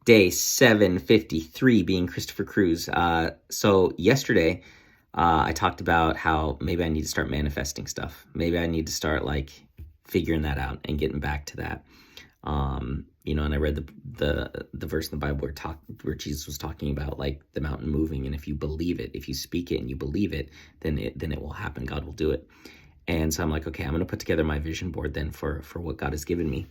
Day 753 being Christopher Cruz. So yesterday, I talked about how maybe I need to start manifesting stuff. Maybe I need to start like figuring that out and getting back to that. And I read the verse in the Bible where Jesus was talking about like the mountain moving, and if you believe it, if you speak it and you believe it, then it will happen. God will do it. And so I'm like, okay, I'm going to put together my vision board then for what God has given me.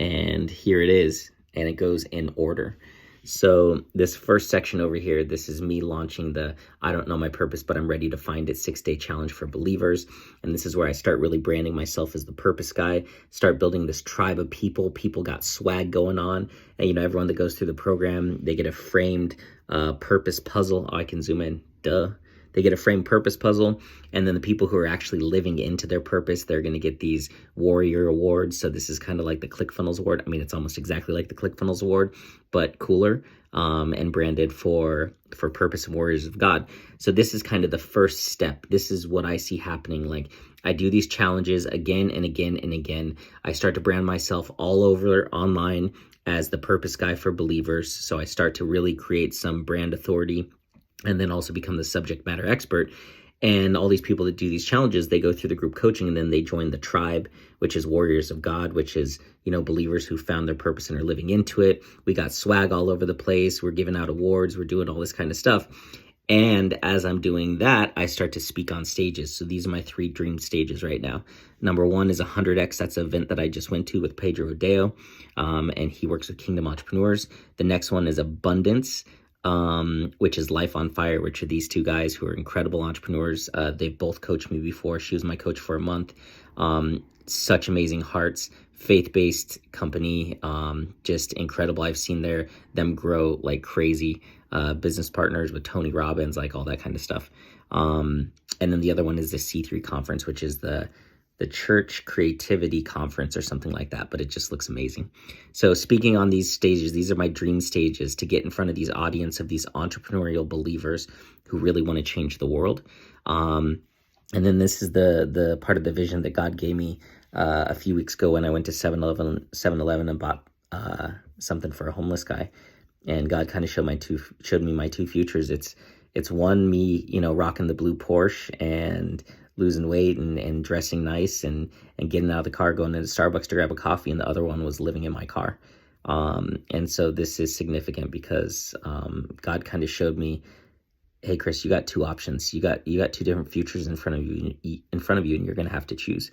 And here it is, and it goes in order. So this first section over here, this is me launching the I don't know my purpose, but I'm ready to find it 6-day challenge for believers. And this is where I start really branding myself as the purpose guy, start building this tribe of people. People got swag going on. And, everyone that goes through the program, they get a framed purpose puzzle. Oh, I can zoom in. Duh. They get a framed purpose puzzle, and then the people who are actually living into their purpose, they're going to get these warrior awards. So this is kind of like the ClickFunnels award. I mean, it's almost exactly like the ClickFunnels award, but cooler, and branded for purpose and warriors of God. So this is kind of the first step. This is what I see happening. Like, I do these challenges again and again and again. I start to brand myself all over online as the purpose guy for believers. So I start to really create some brand authority, and then also become the subject matter expert. And all these people that do these challenges, they go through the group coaching, and then they join the tribe, which is Warriors of God, which is, believers who found their purpose and are living into it. We got swag all over the place. We're giving out awards. We're doing all this kind of stuff. And as I'm doing that, I start to speak on stages. So these are my 3 dream stages right now. Number 1 is 100X. That's an event that I just went to with Pedro Rodeo, and he works with Kingdom Entrepreneurs. The next one is Abundance, which is Life on Fire, which are these 2 guys who are incredible entrepreneurs. They've both coached me before. She was my coach for a month. Such amazing hearts, faith-based company, just incredible. I've seen them grow like crazy, business partners with Tony Robbins, like all that kind of stuff. And then the other one is the C3 conference, which is the Church Creativity Conference or something like that, but it just looks amazing. So speaking on these stages, these are my dream stages to get in front of these audience of these entrepreneurial believers who really want to change the world. And then this is the part of the vision that God gave me a few weeks ago when I went to 7-Eleven and bought something for a homeless guy. And God kind of showed me my 2 futures. It's one, me, rocking the blue Porsche and losing weight and dressing nice and getting out of the car, going into Starbucks to grab a coffee. And the other one was living in my car. And so this is significant because God kind of showed me, hey, Chris, you got 2 options. You got 2 different futures in front of you, and you're going to have to choose.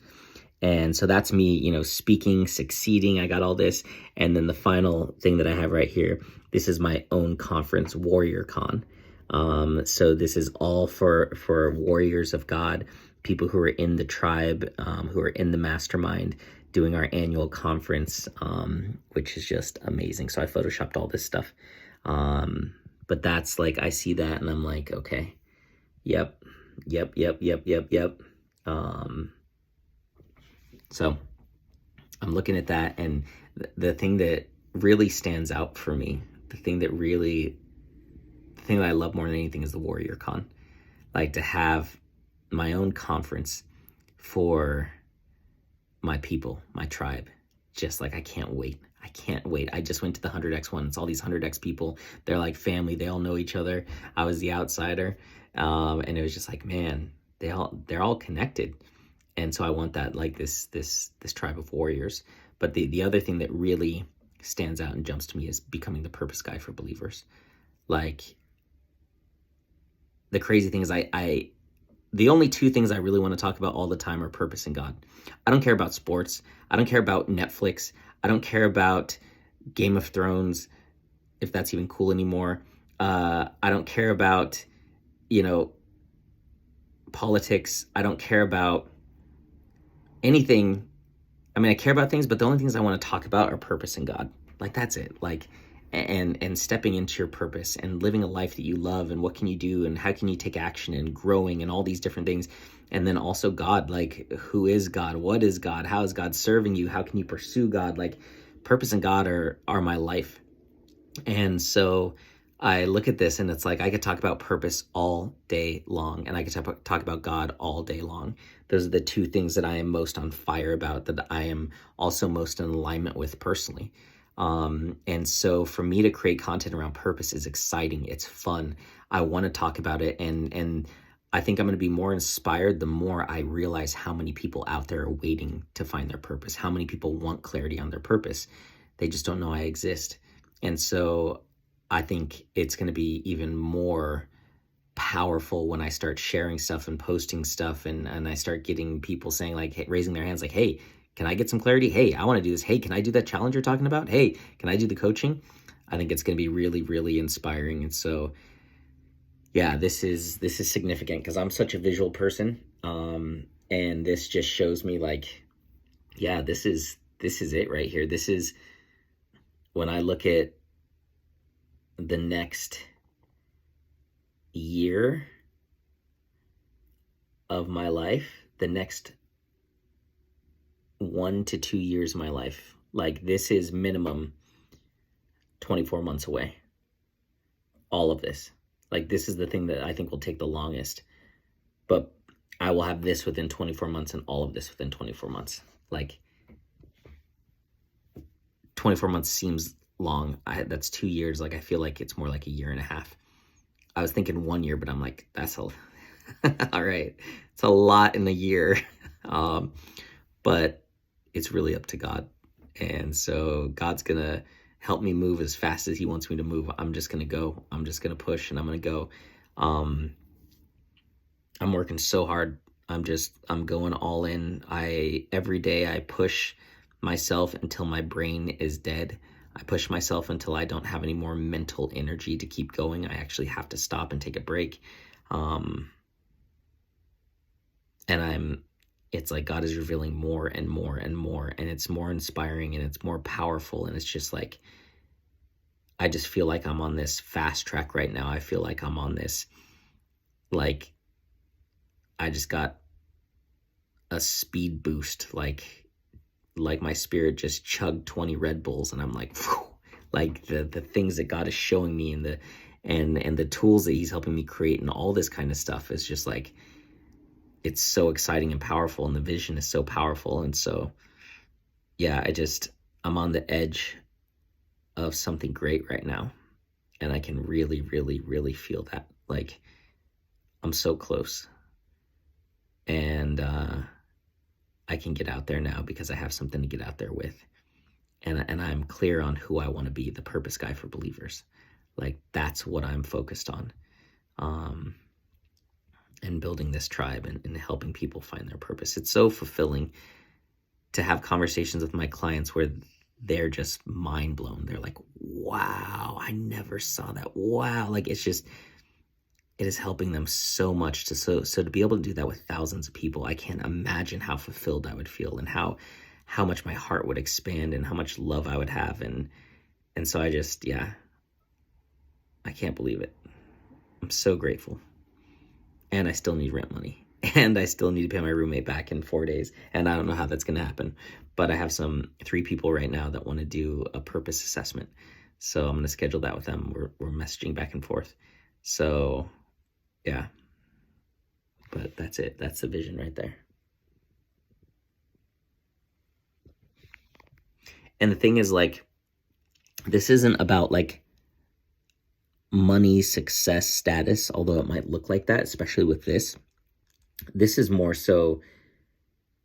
And so that's me, speaking, succeeding. I got all this. And then the final thing that I have right here, this is my own conference, Warrior Con. So this is all for warriors of God, people who are in the tribe, who are in the mastermind, doing our annual conference, which is just amazing. So I photoshopped all this stuff. But that's like, I see that and I'm like, okay, yep. So I'm looking at that, and the thing that really stands out for me, the thing that I love more than anything is the Warrior Con. Like, to have my own conference for my people, my tribe. Just like, I can't wait. I just went to the 100X one. It's all these 100X people. They're like family. They all know each other. I was the outsider. And it was just like, man, they're all connected. And so I want that, like this tribe of warriors. But the other thing that really stands out and jumps to me is becoming the purpose guy for believers. Like, the crazy thing is the only 2 things I really want to talk about all the time are purpose and God. I don't care about sports. I don't care about Netflix. I don't care about Game of Thrones, if that's even cool anymore. I don't care about, politics. I don't care about anything. I mean, I care about things, but the only things I want to talk about are purpose and God. Like, that's it. Like, and stepping into your purpose and living a life that you love, and what can you do and how can you take action, and growing and all these different things. And then also God, like, who is God? What is God? How is God serving you? How can you pursue God? Like, purpose and God are my life. And so I look at this and it's like, I could talk about purpose all day long, and I could talk about God all day long. Those are the 2 things that I am most on fire about, that I am also most in alignment with personally. And so for me to create content around purpose is exciting. It's fun. I want to talk about it. And I think I'm going to be more inspired the more I realize how many people out there are waiting to find their purpose, how many people want clarity on their purpose. They just don't know I exist. And so I think it's going to be even more powerful when I start sharing stuff and posting stuff, and I start getting people saying, like, hey, raising their hands, like, hey, can I get some clarity? Hey, I want to do this. Hey, can I do that challenge you're talking about? Hey, can I do the coaching? I think it's going to be really, really inspiring. And so, yeah, this is significant because I'm such a visual person. And this just shows me, like, yeah, this is it right here. This is when I look at the next year of my life, the next 1 to 2 years of my life, like, this is minimum 24 months away. All of this, like, this is the thing that I think will take the longest, but I will have this within 24 months and all of this within 24 months. Like, 24 months seems long. That's 2 years. Like, I feel like it's more like a year and a half. I was thinking 1 year, but I'm like, that's all right. It's a lot in a year. But it's really up to God. And so God's going to help me move as fast as he wants me to move. I'm just going to go. I'm just going to push, and I'm going to go. I'm working so hard. I'm going all in. Every day I push myself until my brain is dead. I push myself until I don't have any more mental energy to keep going. I actually have to stop and take a break. And it's like God is revealing more and more and more, and it's more inspiring and it's more powerful. And it's just like, I just feel like I'm on this fast track right now. I feel like I'm on this, like, I just got a speed boost, like my spirit just chugged 20 Red Bulls, and I'm like, whew, like the things that God is showing me, and the tools that he's helping me create, and all this kind of stuff is just like, it's so exciting and powerful, and the vision is so powerful. And so, yeah, I'm on the edge of something great right now, and I can really, really, really feel that. Like, I'm so close, and I can get out there now because I have something to get out there with, and I'm clear on who I want to be, the purpose guy for believers. Like, that's what I'm focused on, and building this tribe and helping people find their purpose. It's so fulfilling to have conversations with my clients where they're just mind blown. They're like, wow, I never saw that. Wow. Like, it is helping them so much so to be able to do that with thousands of people. I can't imagine how fulfilled I would feel, and how much my heart would expand, and how much love I would have. And so I can't believe it. I'm so grateful. And I still need rent money, and I still need to pay my roommate back in 4 days. And I don't know how that's going to happen, but I have 3 people right now that want to do a purpose assessment. So I'm going to schedule that with them. We're messaging back and forth. So, yeah, but that's it. That's the vision right there. And the thing is, like, this isn't about, like, money, success, status, although it might look like that, especially with this. This is more so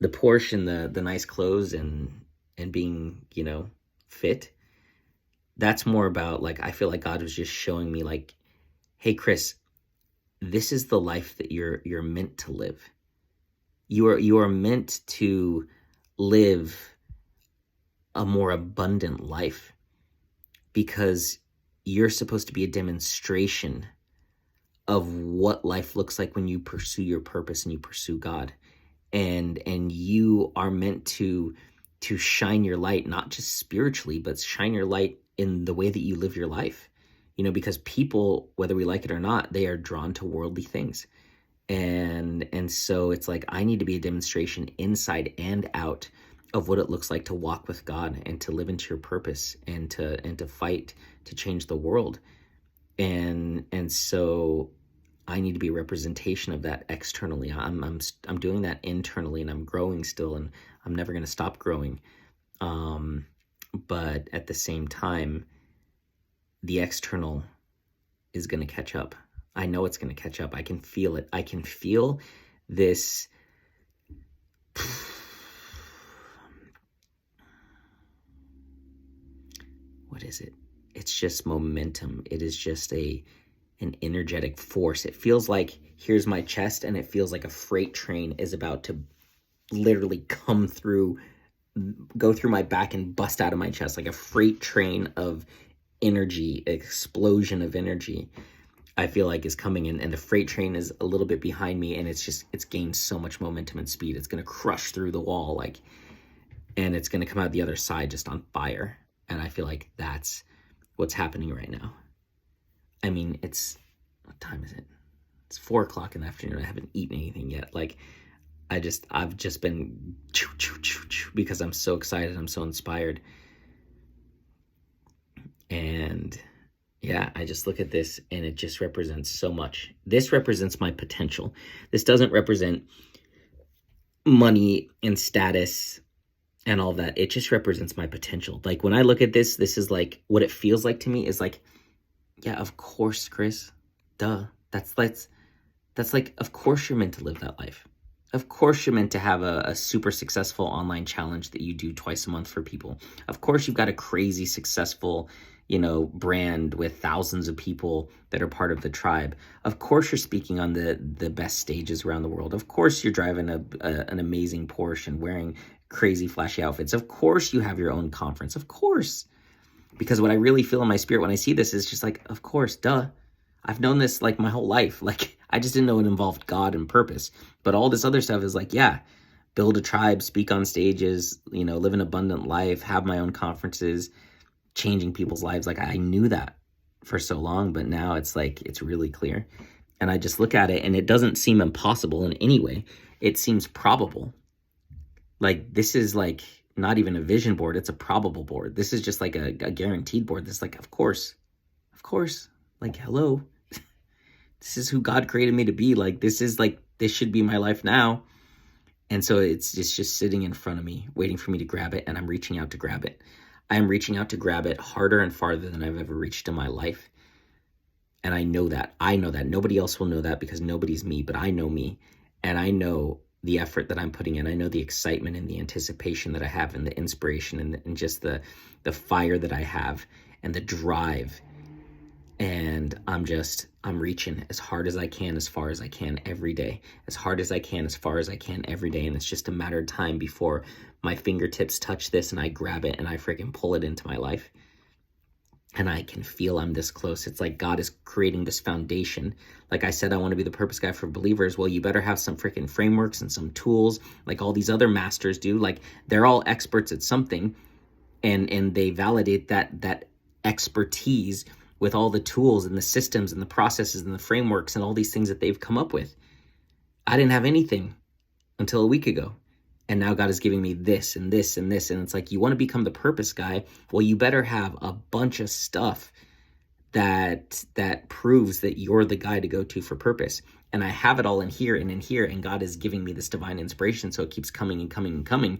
the Porsche and the nice clothes and being, fit. That's more about, like, I feel like God was just showing me, like, hey, Chris, this is the life that you're meant to live. You are meant to live a more abundant life, because you're supposed to be a demonstration of what life looks like when you pursue your purpose and you pursue God. And you are meant to shine your light, not just spiritually, but shine your light in the way that you live your life. Because people, whether we like it or not, they are drawn to worldly things. And so it's like, I need to be a demonstration inside and out of what it looks like to walk with God and to live into your purpose and to fight to change the world. And so I need to be a representation of that externally. I'm doing that internally, and I'm growing still, and I'm never going to stop growing. But at the same time, the external is going to catch up. I know it's going to catch up. I can feel it. I can feel this. What is it? It's just momentum. It is just an energetic force. It feels like, here's my chest, and it feels like a freight train is about to literally go through my back and bust out of my chest, like a freight train of energy, explosion of energy, I feel like is coming in, and the freight train is a little bit behind me, and it's gained so much momentum and speed. It's going to crush through the wall, and it's going to come out the other side just on fire. And I feel like that's what's happening right now. I mean, what time is it? It's 4:00 in the afternoon. I haven't eaten anything yet. I've just been because I'm so excited. I'm so inspired. And yeah, I just look at this and it just represents so much. This represents my potential. This doesn't represent money and status and all that. It just represents my potential. Like when I look at this, this is like what it feels like to me is like, yeah, of course, Chris. Duh. That's like, of course you're meant to live that life. Of course you're meant to have a super successful online challenge that you do twice a month for people. Of course you've got a crazy successful, brand with thousands of people that are part of the tribe. Of course you're speaking on the best stages around the world. Of course you're driving an amazing Porsche and wearing crazy flashy outfits. Of course you have your own conference. Of course. Because what I really feel in my spirit when I see this is just like, of course, duh. I've known this like my whole life. Like I just didn't know it involved God and purpose. But all this other stuff is like, yeah, build a tribe, speak on stages, live an abundant life, have my own conferences, changing people's lives. Like I knew that for so long, but now it's like, it's really clear. And I just look at it and it doesn't seem impossible in any way. It seems probable. Like this is like not even a vision board. It's a probable board. This is just like a guaranteed board. This is like, of course, like, hello, this is who God created me to be. Like, this should be my life now. And so it's just sitting in front of me, waiting for me to grab it. And I'm reaching out to grab it. I am reaching out to grab it harder and farther than I've ever reached in my life. And I know that. Nobody else will know that because nobody's me, but I know me. And I know the effort that I'm putting in. I know the excitement and the anticipation that I have and the inspiration and just the fire that I have and the drive. And I'm reaching as hard as I can, as far as I can every day, as hard as I can, as far as I can every day. And it's just a matter of time before my fingertips touch this and I grab it and I freaking pull it into my life. And I can feel I'm this close. It's like God is creating this foundation. Like I said, I want to be the purpose guy for believers. Well, you better have some freaking frameworks and some tools like all these other masters do. Like they're all experts at something and they validate that expertise with all the tools and the systems and the processes and the frameworks and all these things that they've come up with. I didn't have anything until a week ago. And now God is giving me this and this and this. And it's like, you want to become the purpose guy? Well, you better have a bunch of stuff that proves that you're the guy to go to for purpose. And I have it all in here and in here. And God is giving me this divine inspiration. So it keeps coming and coming and coming.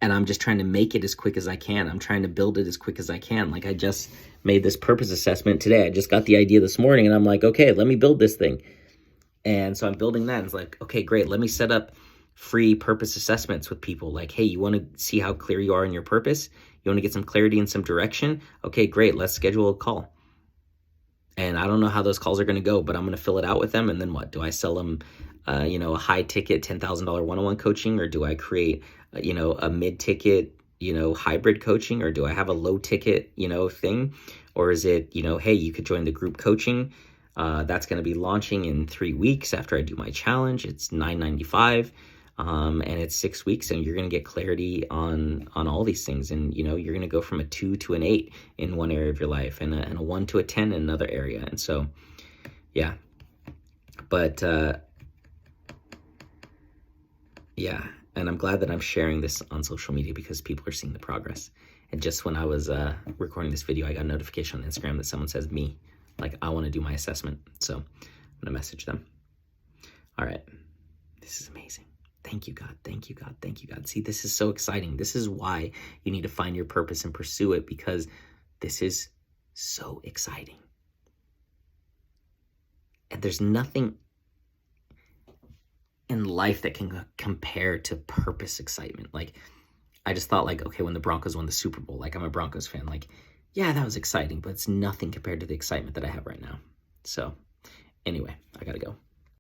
And I'm just trying to make it as quick as I can. I'm trying to build it as quick as I can. Like I just made this purpose assessment today. I just got the idea this morning and I'm like, okay, let me build this thing. And so I'm building that. And it's like, okay, great. Let me set up free purpose assessments with people. Like, hey, you want to see how clear you are in your purpose? You want to get some clarity and some direction? Okay, great. Let's schedule a call. And I don't know how those calls are going to go, but I'm going to fill it out with them. And then what? Do I sell them, a high ticket $10,000 one-on-one coaching? Or do I create, a mid-ticket, hybrid coaching? Or do I have a low ticket, thing? Or is it, hey, you could join the group coaching. That's going to be launching in 3 weeks after I do my challenge. It's $9.95. And it's 6 weeks and you're going to get clarity on all these things. And, you're going to go from a 2 to an 8 in one area of your life and a 1 to a 10 in another area. And so, yeah, but, yeah. And I'm glad that I'm sharing this on social media because people are seeing the progress. And just when I was, recording this video, I got a notification on Instagram that someone says me, like, I want to do my assessment. So I'm going to message them. All right. This is amazing. Thank you, God. Thank you, God. Thank you, God. See, this is so exciting. This is why you need to find your purpose and pursue it, because this is so exciting. And there's nothing in life that can compare to purpose excitement. Like, I just thought, like, okay, when the Broncos won the Super Bowl, like, I'm a Broncos fan. Like, yeah, that was exciting, but it's nothing compared to the excitement that I have right now. So, anyway, I gotta go.